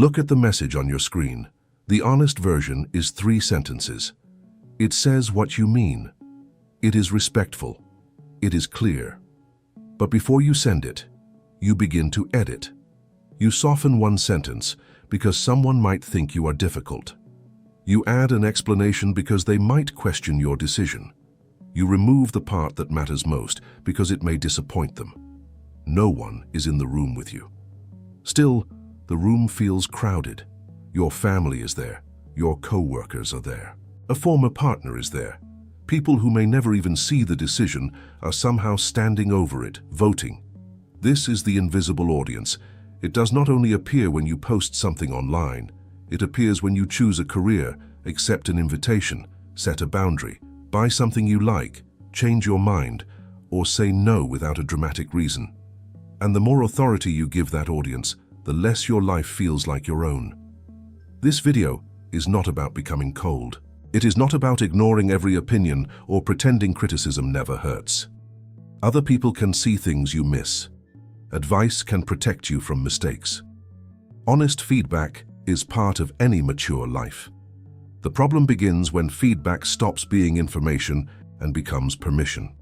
Look at the message on your screen. The honest version is 3 sentences. It says what you mean. It is respectful. It is clear. But before you send it, you begin to edit. You soften one sentence because someone might think you are difficult. You add an explanation because they might question your decision. You remove the part that matters most because it may disappoint them. No one is in the room with you. Still, the room feels crowded. Your family is there. Your co-workers are there. A former partner is there. People who may never even see the decision are somehow standing over it, voting. This is the invisible audience. It does not only appear when you post something online. It appears when you choose a career, accept an invitation, set a boundary, buy something you like, change your mind, or say no without a dramatic reason. And the more authority you give that audience, the less your life feels like your own. This video is not about becoming cold. It is not about ignoring every opinion or pretending criticism never hurts. Other people can see things you miss. Advice can protect you from mistakes. Honest feedback is part of any mature life. The problem begins when feedback stops being information and becomes permission.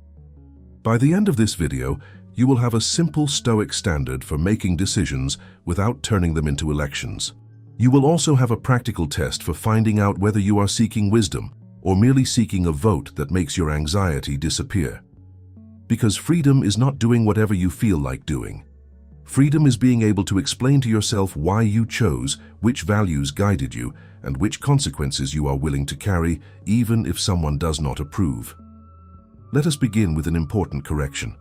By the end of this video, you will have a simple Stoic standard for making decisions without turning them into elections. You will also have a practical test for finding out whether you are seeking wisdom or merely seeking a vote that makes your anxiety disappear. Because freedom is not doing whatever you feel like doing. Freedom is being able to explain to yourself why you chose, which values guided you, and which consequences you are willing to carry, even if someone does not approve. Let us begin with an important correction.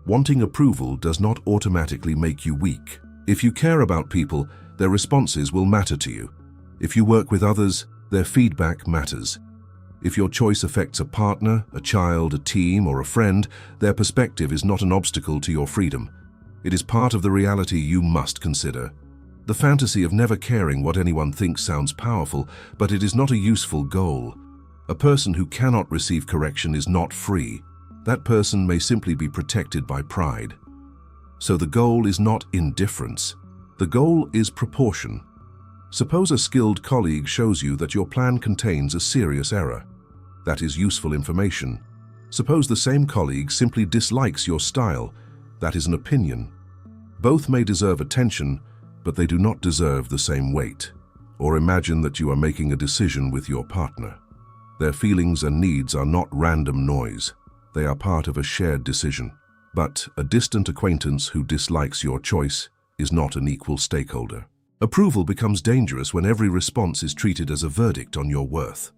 Wanting approval does not automatically make you weak. If you care about people, their responses will matter to you. If you work with others, their feedback matters. If your choice affects a partner, a child, a team, or a friend, their perspective is not an obstacle to your freedom. It is part of the reality you must consider. The fantasy of never caring what anyone thinks sounds powerful, but it is not a useful goal. A person who cannot receive correction is not free. That person may simply be protected by pride. So the goal is not indifference. The goal is proportion. Suppose a skilled colleague shows you that your plan contains a serious error. That is useful information. Suppose the same colleague simply dislikes your style. That is an opinion. Both may deserve attention, but they do not deserve the same weight. Or imagine that you are making a decision with your partner. Their feelings and needs are not random noise. They are part of a shared decision. But a distant acquaintance who dislikes your choice is not an equal stakeholder. Approval becomes dangerous when every response is treated as a verdict on your worth.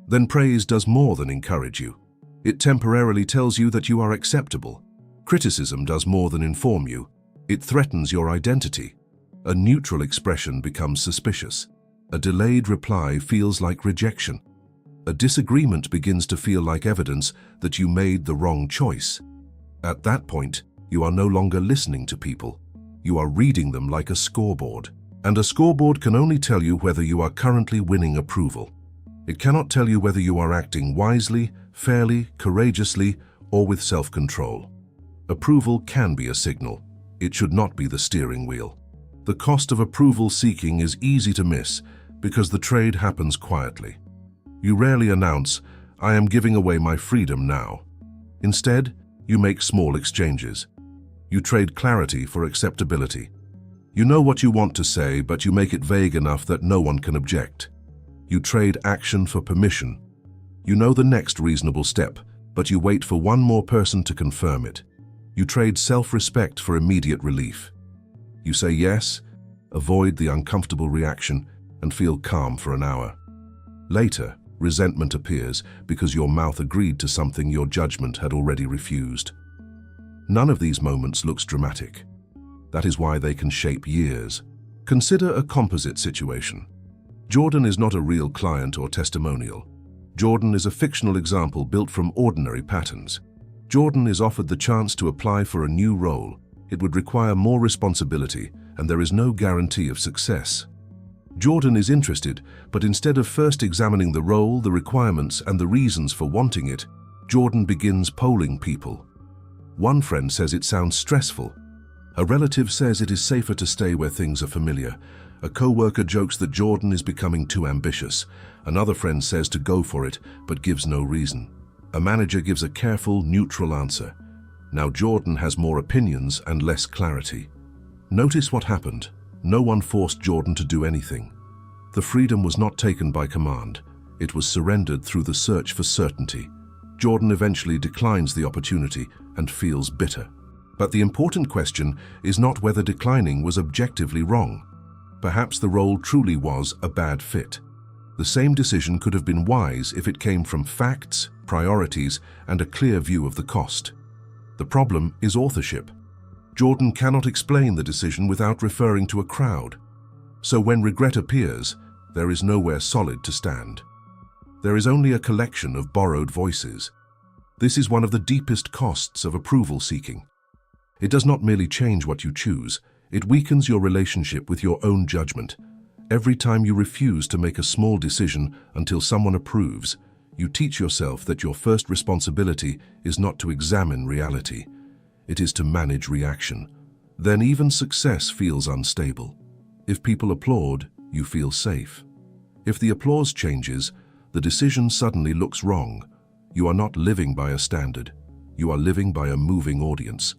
Then praise does more than encourage you. It temporarily tells you that you are acceptable. Criticism does more than inform you. It threatens your identity. A neutral expression becomes suspicious. A delayed reply feels like rejection. A disagreement begins to feel like evidence that you made the wrong choice. At that point, you are no longer listening to people. You are reading them like a scoreboard. And a scoreboard can only tell you whether you are currently winning approval. It cannot tell you whether you are acting wisely, fairly, courageously, or with self-control. Approval can be a signal. It should not be the steering wheel. The cost of approval seeking is easy to miss because the trade happens quietly. You rarely announce, "I am giving away my freedom now." Instead, you make small exchanges. You trade clarity for acceptability. You know what you want to say, but you make it vague enough that no one can object. You trade action for permission. You know the next reasonable step, but you wait for one more person to confirm it. You trade self-respect for immediate relief. You say yes, avoid the uncomfortable reaction, and feel calm for an hour. Later, resentment appears because your mouth agreed to something your judgment had already refused. None of these moments looks dramatic. That is why they can shape years. Consider a composite situation. Jordan is not a real client or testimonial. Jordan is a fictional example built from ordinary patterns. Jordan is offered the chance to apply for a new role. It would require more responsibility, and there is no guarantee of success. Jordan is interested, but instead of first examining the role, the requirements, and the reasons for wanting it, Jordan begins polling people. One friend says it sounds stressful. A relative says it is safer to stay where things are familiar. A co-worker jokes that Jordan is becoming too ambitious. Another friend says to go for it, but gives no reason. A manager gives a careful, neutral answer. Now Jordan has more opinions and less clarity. Notice what happened. No one forced Jordan to do anything. The freedom was not taken by command. It was surrendered through the search for certainty. Jordan eventually declines the opportunity and feels bitter. But the important question is not whether declining was objectively wrong. Perhaps the role truly was a bad fit. The same decision could have been wise if it came from facts, priorities, and a clear view of the cost. The problem is authorship. Jordan cannot explain the decision without referring to a crowd. So when regret appears, there is nowhere solid to stand. There is only a collection of borrowed voices. This is one of the deepest costs of approval seeking. It does not merely change what you choose, it weakens your relationship with your own judgment. Every time you refuse to make a small decision until someone approves, you teach yourself that your first responsibility is not to examine reality. It is to manage reaction. Then even success feels unstable. If people applaud, you feel safe. If the applause changes, the decision suddenly looks wrong. You are not living by a standard. You are living by a moving audience.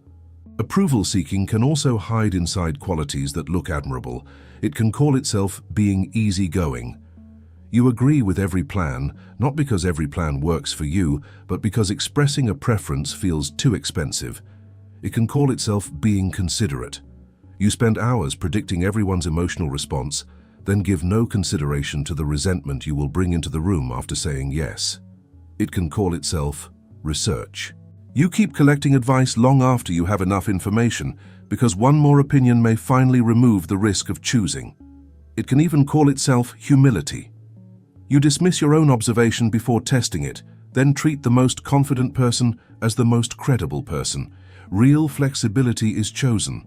Approval seeking can also hide inside qualities that look admirable. It can call itself being easygoing. You agree with every plan, not because every plan works for you, but because expressing a preference feels too expensive. It can call itself being considerate. You spend hours predicting everyone's emotional response, then give no consideration to the resentment you will bring into the room after saying yes. It can call itself research. You keep collecting advice long after you have enough information, because one more opinion may finally remove the risk of choosing. It can even call itself humility. You dismiss your own observation before testing it, then treat the most confident person as the most credible person. Real flexibility is chosen.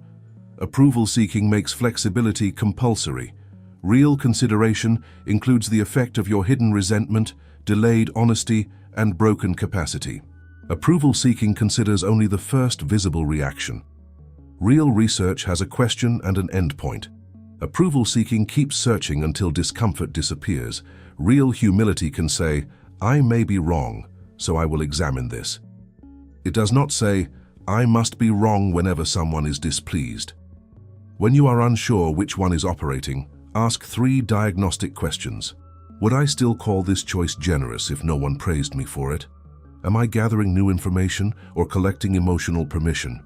Approval seeking makes flexibility compulsory. Real consideration includes the effect of your hidden resentment, delayed honesty, and broken capacity. Approval seeking considers only the first visible reaction. Real research has a question and an endpoint. Approval seeking keeps searching until discomfort disappears. Real humility can say, "I may be wrong, so I will examine this." It does not say, "I must be wrong whenever someone is displeased." When you are unsure which one is operating, ask 3 diagnostic questions. Would I still call this choice generous if no one praised me for it? Am I gathering new information or collecting emotional permission?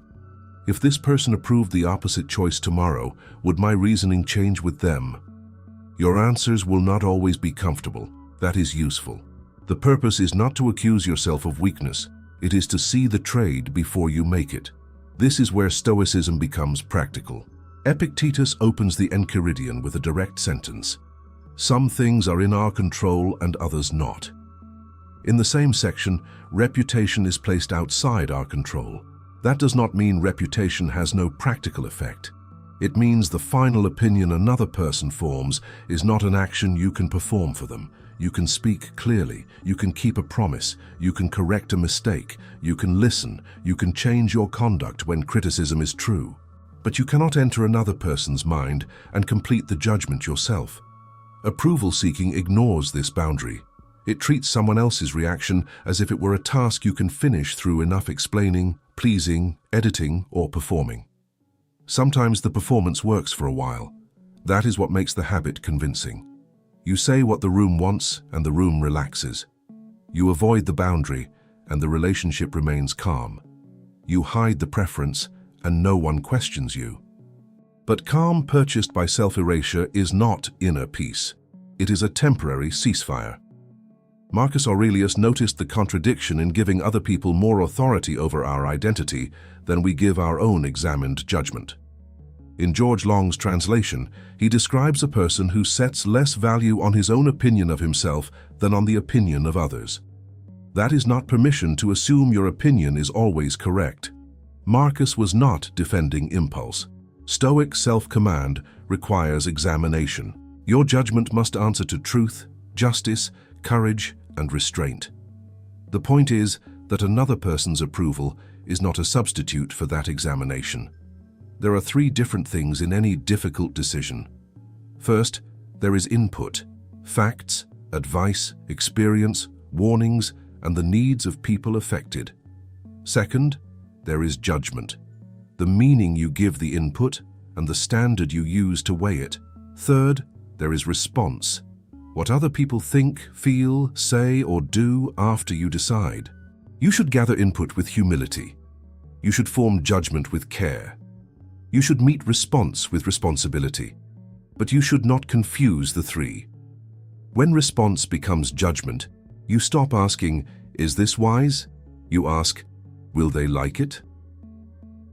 If this person approved the opposite choice tomorrow, would my reasoning change with them? Your answers will not always be comfortable. That is useful. The purpose is not to accuse yourself of weakness. It is to see the trade before you make it. This is where Stoicism becomes practical. Epictetus opens the Enchiridion with a direct sentence. Some things are in our control and others not. In the same section, reputation is placed outside our control. That does not mean reputation has no practical effect. It means the final opinion another person forms is not an action you can perform for them. You can speak clearly, you can keep a promise, you can correct a mistake, you can listen, you can change your conduct when criticism is true. But you cannot enter another person's mind and complete the judgment yourself. Approval seeking ignores this boundary. It treats someone else's reaction as if it were a task you can finish through enough explaining, pleasing, editing, or performing. Sometimes the performance works for a while. That is what makes the habit convincing. You say what the room wants and the room relaxes. You avoid the boundary and the relationship remains calm. You hide the preference and no one questions you. But calm purchased by self-erasure is not inner peace. It is a temporary ceasefire. Marcus Aurelius noticed the contradiction in giving other people more authority over our identity than we give our own examined judgment. In George Long's translation, he describes a person who sets less value on his own opinion of himself than on the opinion of others. That is not permission to assume your opinion is always correct. Marcus was not defending impulse. Stoic self-command requires examination. Your judgment must answer to truth, justice, courage, and restraint. The point is that another person's approval is not a substitute for that examination. There are 3 different things in any difficult decision: First, there is input, facts, advice, experience, warnings, and the needs of people affected. Second, there is judgment, the meaning you give the input and the standard you use to weigh it. Third, there is response, what other people think, feel, say, or do after you decide. You should gather input with humility. You should form judgment with care. You should meet response with responsibility. But you should not confuse the three. When response becomes judgment, you stop asking, "Is this wise?" You ask, "Will they like it?"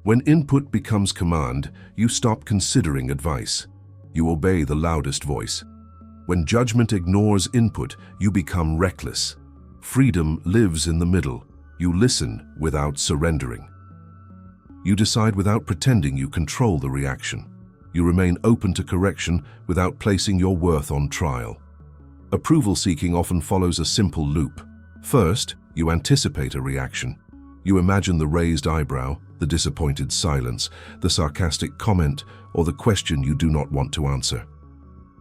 When input becomes command, you stop considering advice. You obey the loudest voice. When judgment ignores input, you become reckless. Freedom lives in the middle. You listen without surrendering. You decide without pretending you control the reaction. You remain open to correction without placing your worth on trial. Approval seeking often follows a simple loop. First, you anticipate a reaction. You imagine the raised eyebrow, the disappointed silence, the sarcastic comment, or the question you do not want to answer.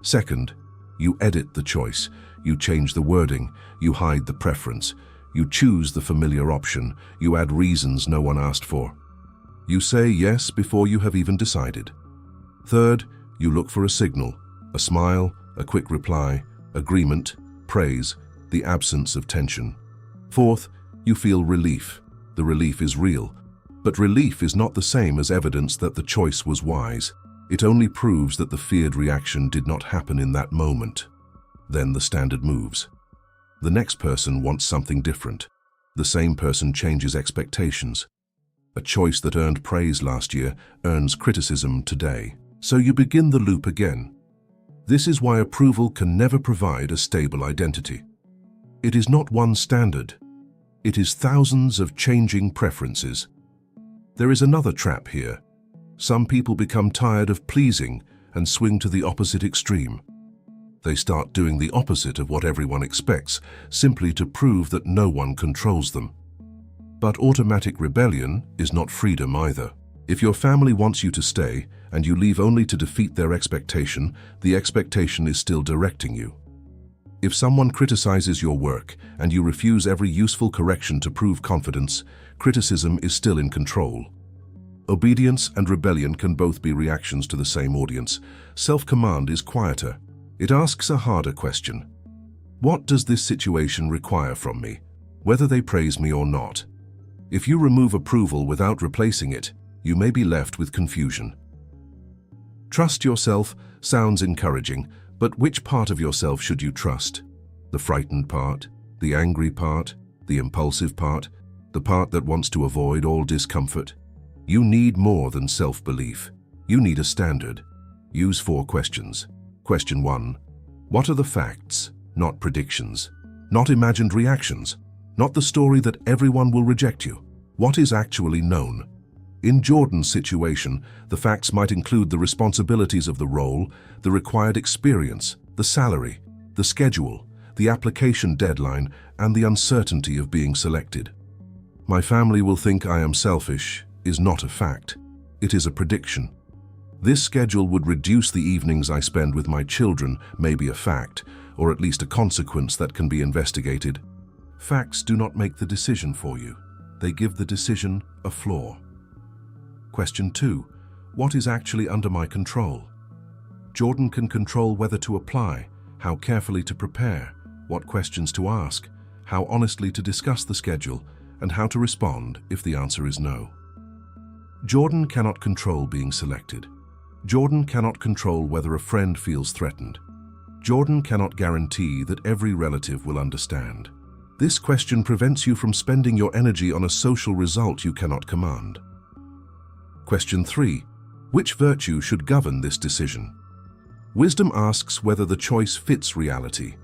Second, you edit the choice. You change the wording. You hide the preference. You choose the familiar option. You add reasons no one asked for. You say yes before you have even decided. Third, you look for a signal, a smile, a quick reply, agreement, praise, the absence of tension. Fourth, you feel relief. The relief is real. But relief is not the same as evidence that the choice was wise. It only proves that the feared reaction did not happen in that moment. Then the standard moves. The next person wants something different. The same person changes expectations. A choice that earned praise last year earns criticism today. So you begin the loop again. This is why approval can never provide a stable identity. It is not one standard. It is thousands of changing preferences. There is another trap here. Some people become tired of pleasing and swing to the opposite extreme. They start doing the opposite of what everyone expects, simply to prove that no one controls them. But automatic rebellion is not freedom either. If your family wants you to stay, and you leave only to defeat their expectation, the expectation is still directing you. If someone criticizes your work, and you refuse every useful correction to prove confidence, criticism is still in control. Obedience and rebellion can both be reactions to the same audience. Self-command is quieter. It asks a harder question. What does this situation require from me, whether they praise me or not? If you remove approval without replacing it, you may be left with confusion. Trust yourself sounds encouraging, but which part of yourself should you trust? The frightened part, the angry part, the impulsive part, the part that wants to avoid all discomfort? You need more than self-belief. You need a standard. Use 4 questions. Question 1. What are the facts, not predictions? Not imagined reactions. Not the story that everyone will reject you. What is actually known? In Jordan's situation, the facts might include the responsibilities of the role, the required experience, the salary, the schedule, the application deadline, and the uncertainty of being selected. My family will think I am selfish is not a fact. It is a prediction. This schedule would reduce the evenings I spend with my children may be a fact, or at least a consequence that can be investigated. Facts do not make the decision for you. They give the decision a flaw. Question 2. What is actually under my control? Jordan can control whether to apply, how carefully to prepare, what questions to ask, how honestly to discuss the schedule, and how to respond if the answer is no. Jordan cannot control being selected. Jordan cannot control whether a friend feels threatened. Jordan cannot guarantee that every relative will understand. This question prevents you from spending your energy on a social result you cannot command. Question 3. Which virtue should govern this decision? Wisdom asks whether the choice fits reality.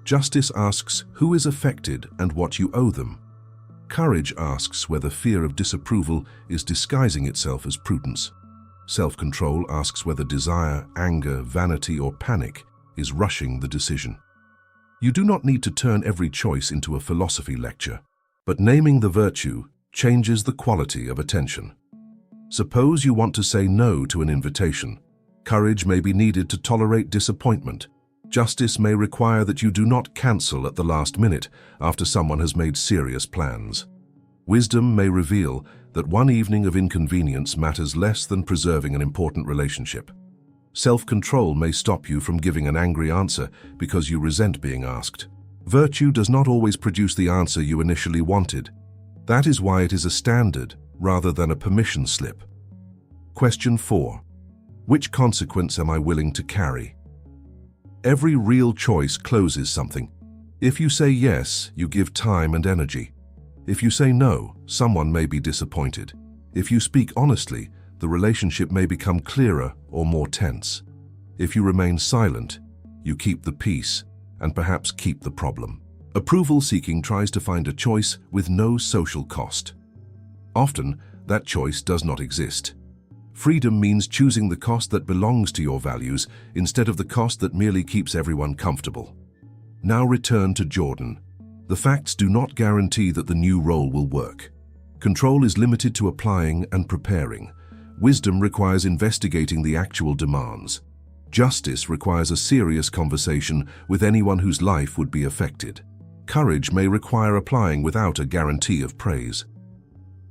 Justice asks who is affected and what you owe them. Courage asks whether fear of disapproval is disguising itself as prudence. Self-control asks whether desire, anger, vanity, or panic is rushing the decision. You do not need to turn every choice into a philosophy lecture, but naming the virtue changes the quality of attention. Suppose you want to say no to an invitation. Courage may be needed to tolerate disappointment. Justice may require that you do not cancel at the last minute after someone has made serious plans. Wisdom may reveal that one evening of inconvenience matters less than preserving an important relationship. Self-control may stop you from giving an angry answer because you resent being asked. Virtue does not always produce the answer you initially wanted. That is why it is a standard rather than a permission slip. Question 4. Which consequence am I willing to carry? Every real choice closes something. If you say yes, you give time and energy. If you say no, someone may be disappointed. If you speak honestly, the relationship may become clearer or more tense. If you remain silent, you keep the peace and perhaps keep the problem. Approval seeking tries to find a choice with no social cost. Often, that choice does not exist. Freedom means choosing the cost that belongs to your values instead of the cost that merely keeps everyone comfortable. Now return to Jordan. The facts do not guarantee that the new role will work. Control is limited to applying and preparing. Wisdom requires investigating the actual demands. Justice requires a serious conversation with anyone whose life would be affected. Courage may require applying without a guarantee of praise.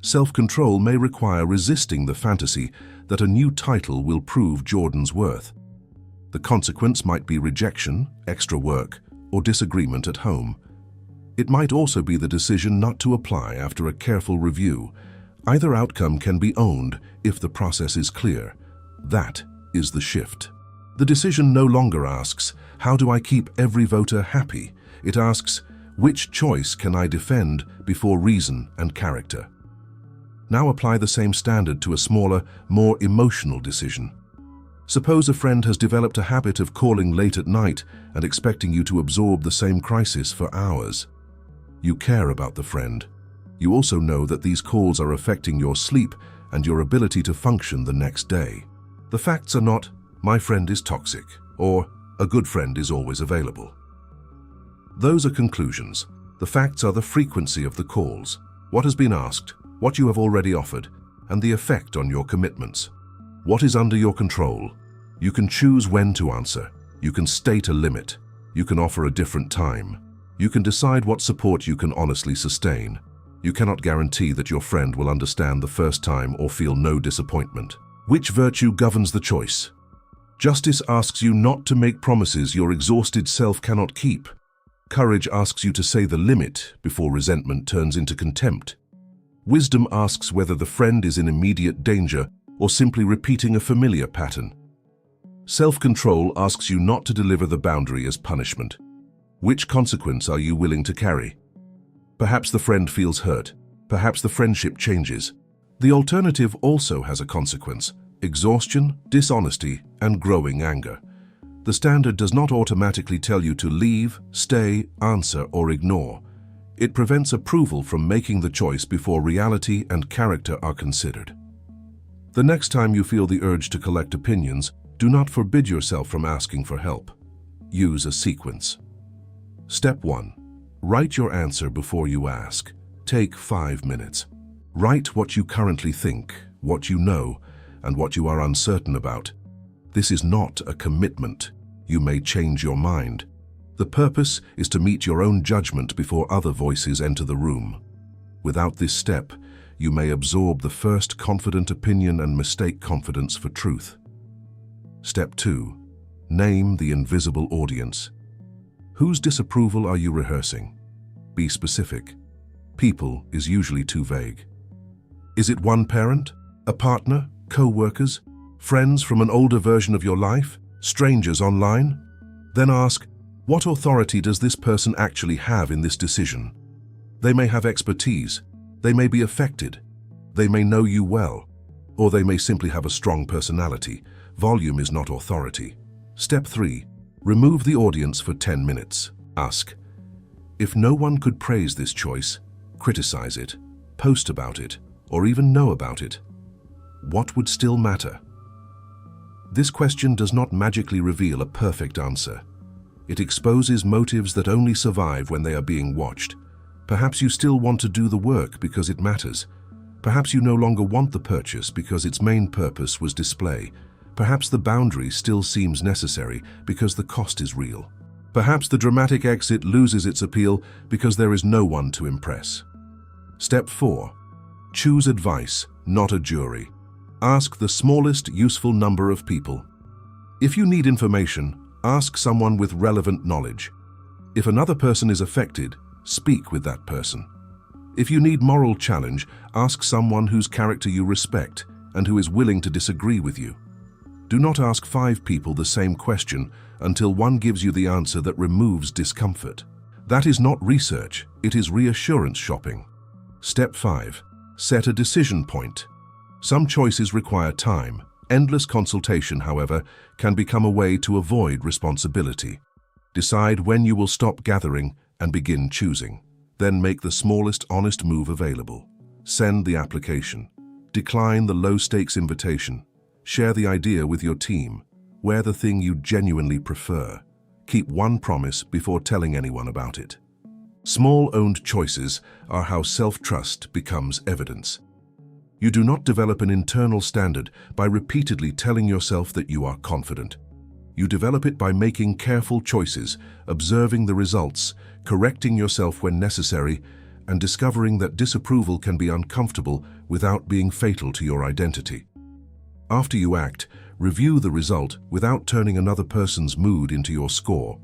Self-control may require resisting the fantasy that a new title will prove Jordan's worth. The consequence might be rejection, extra work, or disagreement at home. It might also be the decision not to apply after a careful review. Either outcome can be owned if the process is clear. That is the shift. The decision no longer asks, how do I keep every voter happy? It asks, which choice can I defend before reason and character? Now apply the same standard to a smaller, more emotional decision. Suppose a friend has developed a habit of calling late at night and expecting you to absorb the same crisis for hours. You care about the friend. You also know that these calls are affecting your sleep and your ability to function the next day. The facts are not, my friend is toxic, or a good friend is always available. Those are conclusions. The facts are the frequency of the calls, what has been asked, what you have already offered, and the effect on your commitments. What is under your control? You can choose when to answer. You can state a limit. You can offer a different time. You can decide what support you can honestly sustain. You cannot guarantee that your friend will understand the first time or feel no disappointment. Which virtue governs the choice? Justice asks you not to make promises your exhausted self cannot keep. Courage asks you to say the limit before resentment turns into contempt. Wisdom asks whether the friend is in immediate danger or simply repeating a familiar pattern. Self-control asks you not to deliver the boundary as punishment. Which consequence are you willing to carry? Perhaps the friend feels hurt. Perhaps the friendship changes. The alternative also has a consequence: exhaustion, dishonesty, and growing anger. The standard does not automatically tell you to leave, stay, answer, or ignore. It prevents approval from making the choice before reality and character are considered. The next time you feel the urge to collect opinions, do not forbid yourself from asking for help. Use a sequence. Step 1. Write your answer before you ask. Take 5 minutes. Write what you currently think, what you know, and what you are uncertain about. This is not a commitment. You may change your mind. The purpose is to meet your own judgment before other voices enter the room. Without this step, you may absorb the first confident opinion and mistake confidence for truth. Step 2. Name the invisible audience. Whose disapproval are you rehearsing? Be specific. People is usually too vague. Is it one parent, a partner, co-workers, friends from an older version of your life, strangers online? Then ask, what authority does this person actually have in this decision? They may have expertise, they may be affected, they may know you well, or they may simply have a strong personality. Volume is not authority. Step 3. Remove the audience for 10 minutes. Ask, if no one could praise this choice, criticize it, post about it, or even know about it, what would still matter? This question does not magically reveal a perfect answer. It exposes motives that only survive when they are being watched. Perhaps you still want to do the work because it matters. Perhaps you no longer want the purchase because its main purpose was display. Perhaps the boundary still seems necessary because the cost is real. Perhaps the dramatic exit loses its appeal because there is no one to impress. Step 4. Choose advice, not a jury. Ask the smallest useful number of people. If you need information, ask someone with relevant knowledge. If another person is affected, speak with that person. If you need moral challenge, ask someone whose character you respect and who is willing to disagree with you. Do not ask 5 people the same question until one gives you the answer that removes discomfort. That is not research, it is reassurance shopping. Step 5. Set a decision point. Some choices require time. Endless consultation, however, can become a way to avoid responsibility. Decide when you will stop gathering and begin choosing. Then make the smallest honest move available. Send the application. Decline the low-stakes invitation. Share the idea with your team. Wear the thing you genuinely prefer. Keep one promise before telling anyone about it. Small-owned choices are how self-trust becomes evidence. You do not develop an internal standard by repeatedly telling yourself that you are confident. You develop it by making careful choices, observing the results, correcting yourself when necessary, and discovering that disapproval can be uncomfortable without being fatal to your identity. After you act, review the result without turning another person's mood into your score.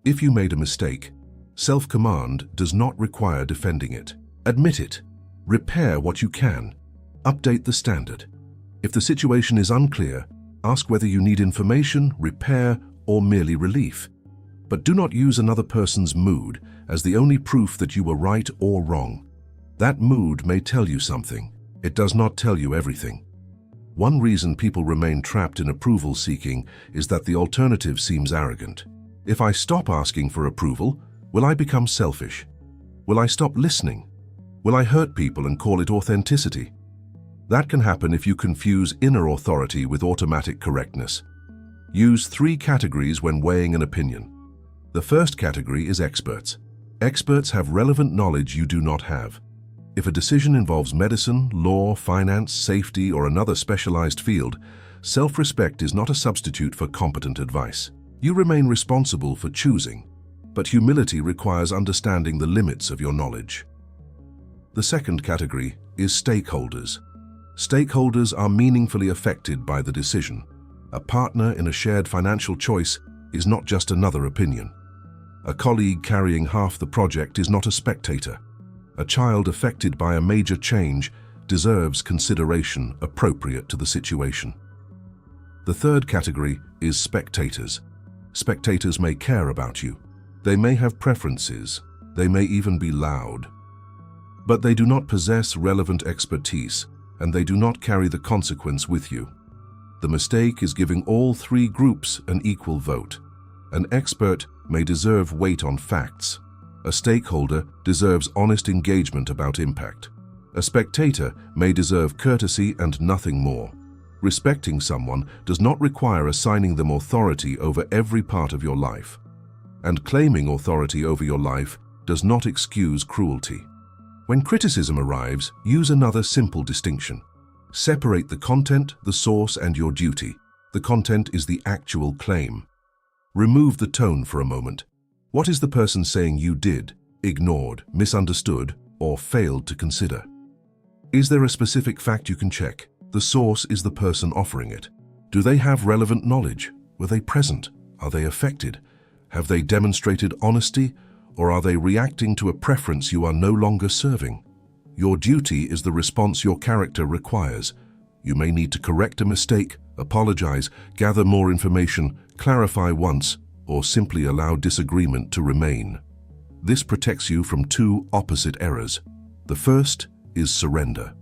If you made a mistake, self-command does not require defending it. Admit it. Repair what you can. Update the standard. If the situation is unclear, ask whether you need information, repair, or merely relief. But do not use another person's mood as the only proof that you were right or wrong. That mood may tell you something. It does not tell you everything. One reason people remain trapped in approval seeking is that the alternative seems arrogant. If I stop asking for approval, will I become selfish? Will I stop listening? Will I hurt people and call it authenticity? That can happen if you confuse inner authority with automatic correctness. Use 3 categories when weighing an opinion. The first category is experts. Experts have relevant knowledge you do not have. If a decision involves medicine, law, finance, safety, or another specialized field, self-respect is not a substitute for competent advice. You remain responsible for choosing, but humility requires understanding the limits of your knowledge. The second category is stakeholders. Stakeholders are meaningfully affected by the decision. A partner in a shared financial choice is not just another opinion. A colleague carrying half the project is not a spectator. A child affected by a major change deserves consideration appropriate to the situation. The third category is spectators. Spectators may care about you. They may have preferences. They may even be loud. But they do not possess relevant expertise, and they do not carry the consequence with you. The mistake is giving all 3 groups an equal vote. An expert may deserve weight on facts. A stakeholder deserves honest engagement about impact. A spectator may deserve courtesy and nothing more. Respecting someone does not require assigning them authority over every part of your life. And claiming authority over your life does not excuse cruelty. When criticism arrives, use another simple distinction. Separate the content, the source, and your duty. The content is the actual claim. Remove the tone for a moment. What is the person saying you did, ignored, misunderstood, or failed to consider? Is there a specific fact you can check? The source is the person offering it. Do they have relevant knowledge? Were they present? Are they affected? Have they demonstrated honesty? Or are they reacting to a preference you are no longer serving? Your duty is the response your character requires. You may need to correct a mistake, apologize, gather more information, clarify once, or simply allow disagreement to remain. This protects you from 2 opposite errors. The first is surrender.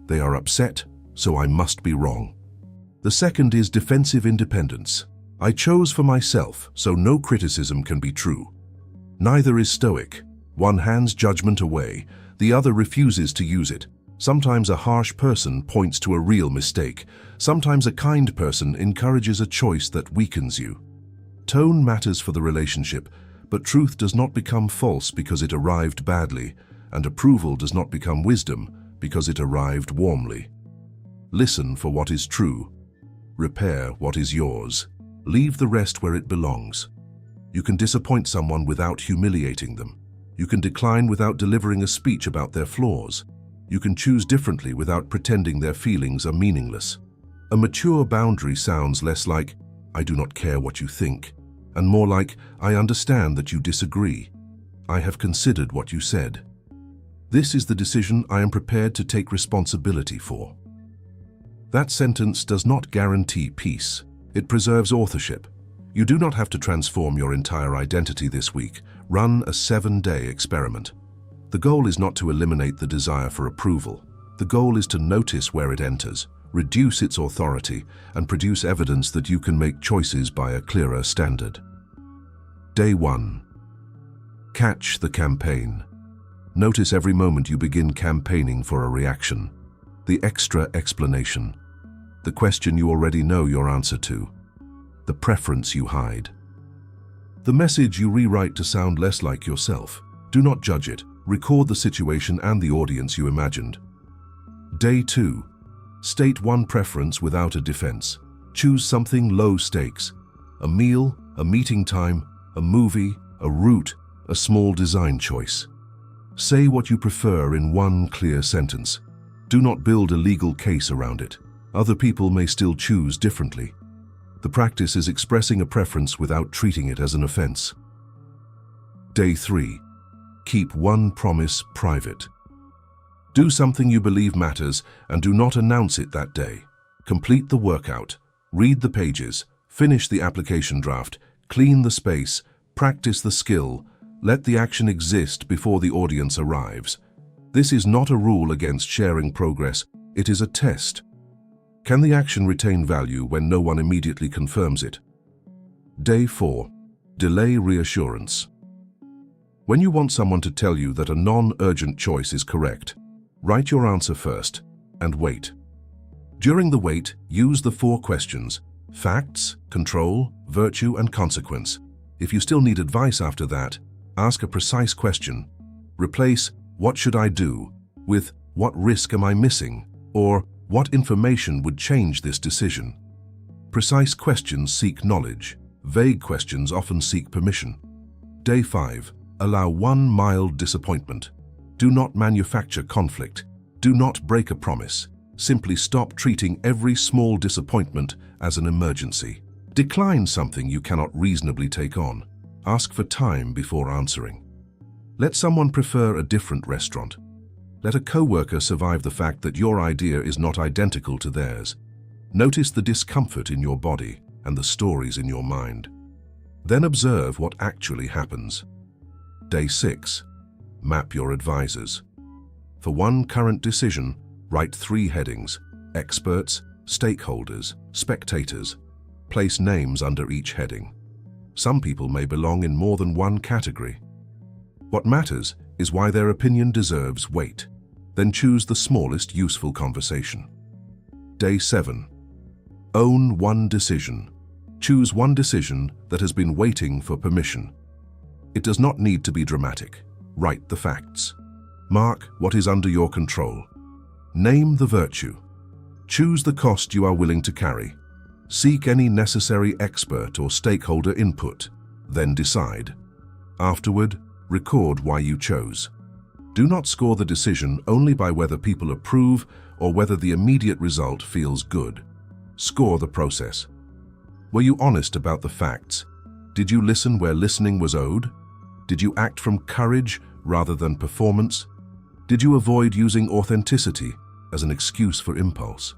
They are upset, so I must be wrong. The second is defensive independence. I chose for myself, so no criticism can be true. Neither is Stoic. One hands judgment away, the other refuses to use it. Sometimes a harsh person points to a real mistake. Sometimes a kind person encourages a choice that weakens you. Tone matters for the relationship, but truth does not become false because it arrived badly, and approval does not become wisdom because it arrived warmly. Listen for what is true. Repair what is yours. Leave the rest where it belongs. You can disappoint someone without humiliating them. You can decline without delivering a speech about their flaws. You can choose differently without pretending their feelings are meaningless. A mature boundary sounds less like, "I do not care what you think," and more like, "I understand that you disagree. I have considered what you said. This is the decision I am prepared to take responsibility for." That sentence does not guarantee peace. It preserves authorship. You do not have to transform your entire identity this week. Run a 7-day experiment. The goal is not to eliminate the desire for approval. The goal is to notice where it enters, reduce its authority, and produce evidence that you can make choices by a clearer standard. Day 1. Catch the campaign. Notice every moment you begin campaigning for a reaction. The extra explanation. The question you already know your answer to. The preference you hide. The message you rewrite to sound less like yourself. Do not judge it. Record the situation and the audience you imagined. Day 2. State one preference without a defense. Choose something low stakes. A meal, a meeting time, a movie, a route, a small design choice. Say what you prefer in one clear sentence. Do not build a legal case around it. Other people may still choose differently. The practice is expressing a preference without treating it as an offense. Day 3. Keep one promise private. Do something you believe matters and do not announce it that day. Complete the workout, read the pages, finish the application draft, clean the space, practice the skill, let the action exist before the audience arrives. This is not a rule against sharing progress, it is a test. Can the action retain value when no one immediately confirms it? Day 4. Delay reassurance. When you want someone to tell you that a non-urgent choice is correct, write your answer first and wait. During the wait, use the 4 questions: facts, control, virtue, and consequence. If you still need advice after that, ask a precise question. Replace "what should I do" with "what risk am I missing?" or "what information would change this decision?" Precise questions seek knowledge. Vague questions often seek permission. Day 5. Allow one mild disappointment. Do not manufacture conflict. Do not break a promise. Simply stop treating every small disappointment as an emergency. Decline something you cannot reasonably take on. Ask for time before answering. Let someone prefer a different restaurant. Let a coworker survive the fact that your idea is not identical to theirs. Notice the discomfort in your body and the stories in your mind. Then observe what actually happens. Day 6. Map your advisors. For one current decision, write 3 headings: experts, stakeholders, spectators. Place names under each heading. Some people may belong in more than one category. What matters is why their opinion deserves weight. Then choose the smallest useful conversation. Day 7. Own one decision. Choose one decision that has been waiting for permission. It does not need to be dramatic. Write the facts. Mark what is under your control. Name the virtue. Choose the cost you are willing to carry. Seek any necessary expert or stakeholder input, then decide. Afterward, record why you chose. Do not score the decision only by whether people approve or whether the immediate result feels good. Score the process. Were you honest about the facts? Did you listen where listening was owed? Did you act from courage rather than performance? Did you avoid using authenticity as an excuse for impulse?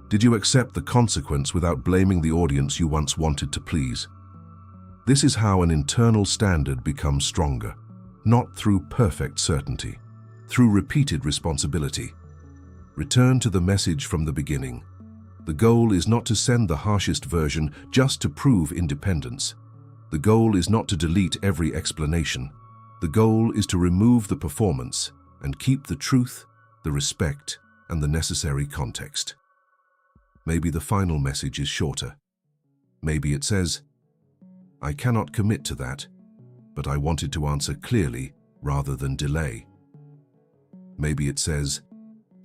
Did you accept the consequence without blaming the audience you once wanted to please? This is how an internal standard becomes stronger, not through perfect certainty, through repeated responsibility. Return to the message from the beginning. The goal is not to send the harshest version just to prove independence. The goal is not to delete every explanation. The goal is to remove the performance and keep the truth, the respect, and the necessary context. Maybe the final message is shorter. Maybe it says, "I cannot commit to that, but I wanted to answer clearly rather than delay." Maybe it says,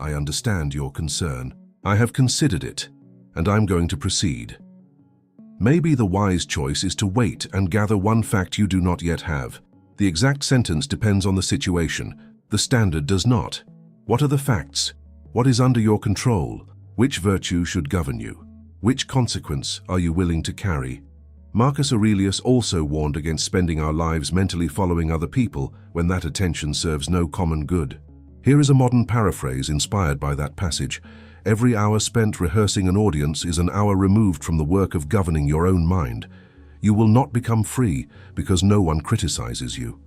"I understand your concern. I have considered it. and I'm going to proceed. Maybe the wise choice is to wait and gather one fact you do not yet have. The exact sentence depends on the situation. The standard does not. What are the facts? What is under your control? Which virtue should govern you? Which consequence are you willing to carry? Marcus Aurelius also warned against spending our lives mentally following other people when that attention serves no common good. Here is a modern paraphrase inspired by that passage. Every hour spent rehearsing an audience is an hour removed from the work of governing your own mind. You will not become free because no one criticizes you.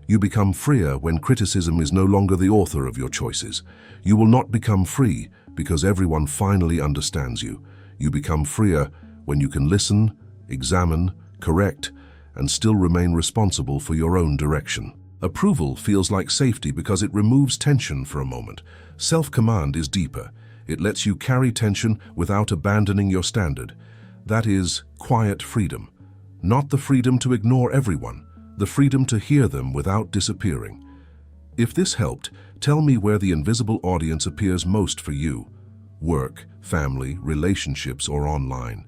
You become freer when criticism is no longer the author of your choices. You will not become free because everyone finally understands you. You become freer when you can listen, examine, correct, and still remain responsible for your own direction. Approval feels like safety because it removes tension for a moment. Self-command is deeper. It lets you carry tension without abandoning your standard. That is quiet freedom. Not the freedom to ignore everyone, the freedom to hear them without disappearing. If this helped, tell me where the invisible audience appears most for you. Work, family, relationships, or online.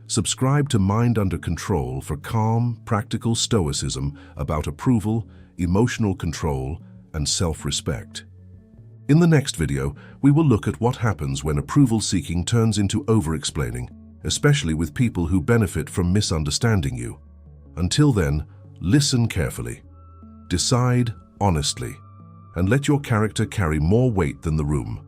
Subscribe to Mind Under Control for calm, practical stoicism about approval, emotional control, and self-respect. In the next video, we will look at what happens when approval-seeking turns into over-explaining, especially with people who benefit from misunderstanding you. Until then, listen carefully, decide honestly, and let your character carry more weight than the room.